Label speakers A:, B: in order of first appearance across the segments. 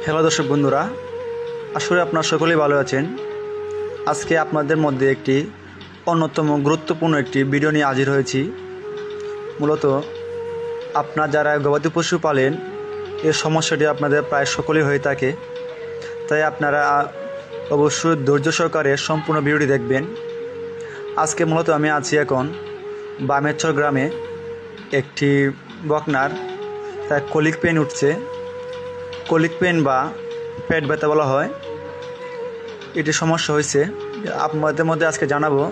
A: Hello দর্শক বন্ধুরা, আসলে আপনারা সকলেই ভালো আছেন। আজকে আপনাদের মধ্যে একটি অন্যতম গুরুত্বপূর্ণ একটি ভিডিও নিয়ে হাজির হয়েছি। মূলত আপনারা যারা গবাদি পশু পালেন, এর সমস্যাটি আপনাদের প্রায় সকলেই হয়ে থাকে। তাই আপনারা অবশ্যই ধৈর্য সহকারে সম্পূর্ণ ভিডিওটি দেখবেন। আজকে মূলত আমি আছি এখন বামেরচর গ্রামে। একটি বকনার তার কলিক পেন উঠছে। কলিক পেন বা পেট ব্যথা বলা হয়। এটি সমস্যা হয়েছে। আপনাদের মধ্যে আজকে জানাবো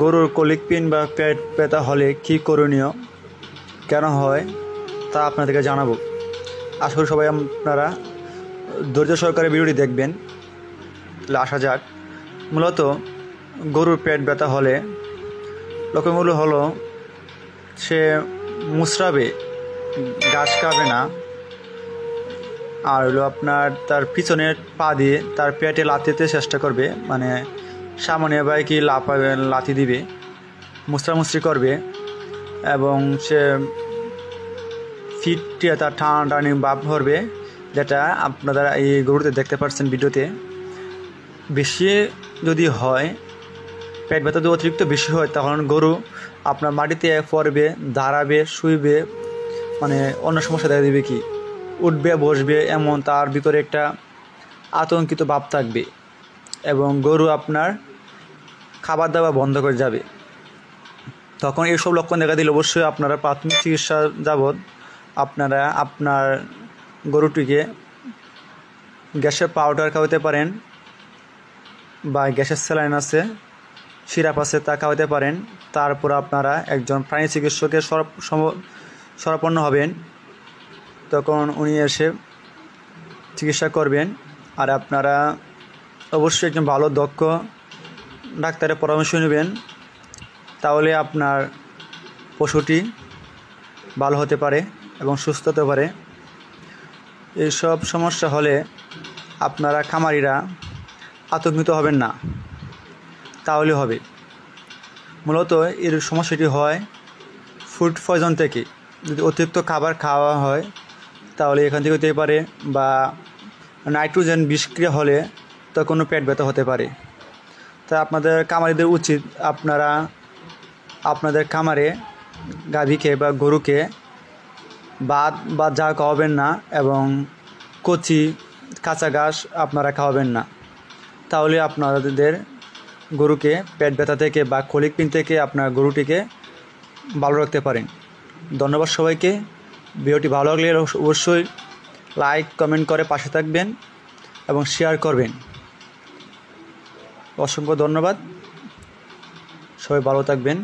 A: গরুর কলিক পেন বা পেট ব্যথা হলে কী করণীয়, কেন হয় তা আপনাদেরকে জানাবো। আশা করি সবাই আপনারা ধৈর্য সহকারে ভিডিওটি দেখবেন। তাহলে আসা যাক। মূলত গরুর পেট ব্যথা হলে লক্ষণগুলো হলো, সে মুচড়াবে, ঘাস খাবে না, আর হলো আপনার তার পিছনের পা দিয়ে তার পেটে লাথিতে চেষ্টা করবে, মানে সামনে বা কি লাথি দিবে, মুচড়ামুচড়ি করবে, এবং সে ফিটে তার টানাটানি ভাব করবে, যেটা আপনারা এই গরুতে দেখতে পাচ্ছেন ভিডিওতে। বেশি যদি হয়, পেট ব্যথা যদি অতিরিক্ত বেশি হয়, তখন গরু আপনার মাটিতে পড়বে, দাঁড়াবে, শুইবে, মানে অন্য সমস্যা দেখা দেবে, কি উঠবে, বসবে, এমন তার ভিতরে একটা আতঙ্কিত ভাব থাকবে, এবং গরু আপনার খাবার দাবার বন্ধ করে যাবে। তখন এইসব লক্ষণ দেখা দিলে অবশ্যই আপনারা প্রাথমিক চিকিৎসা যাবৎ আপনারা আপনার গরুটিকে গ্যাসের পাউডার খাওয়াতে পারেন, বা গ্যাসের স্যালাইন আছে, সিরাপ আছে, তা খাওয়াতে পারেন। তারপর আপনারা একজন প্রাণী চিকিৎসকের শরণাপন্ন হবেন। তখন উনি এসে চিকিৎসা করবেন। আর আপনারা অবশ্যই একজন ভালো দক্ষ ডাক্তারের পরামর্শ নেবেন, তাহলে আপনার পশুটি ভালো হতে পারে এবং সুস্থ হতে পারে। এইসব সমস্যা হলে আপনারা খামারিরা আতঙ্কিত হবেন না, তাহলে হবে। মূলত এর সমস্যাটি হয় ফুড পয়জন থেকে। যদি অতিরিক্ত খাবার খাওয়া হয় তাহলে এখান থেকে হতে পারে, বা নাইট্রোজেন বিষক্রিয়া হলে তখনও পেট ব্যথা হতে পারে। তাই আপনাদের খামারিদের উচিত আপনারা আপনাদের খামারে গাভীকে বা গরুকে ভাত বা যা খাওয়াবেন না, এবং কচি কাঁচা ঘাস আপনারা খাওয়াবেন না। তাহলে আপনাদের গরুকে পেট ব্যথা থেকে বা কলিক পেন থেকে আপনার গরুটিকে ভালো রাখতে পারেন। ধন্যবাদ সবাইকে। ভিডিওটি ভালো লাগলে অবশ্যই লাইক কমেন্ট করে পাশে থাকবেন এবং শেয়ার করবেন। অসংখ্য ধন্যবাদ। সবাই ভালো থাকবেন।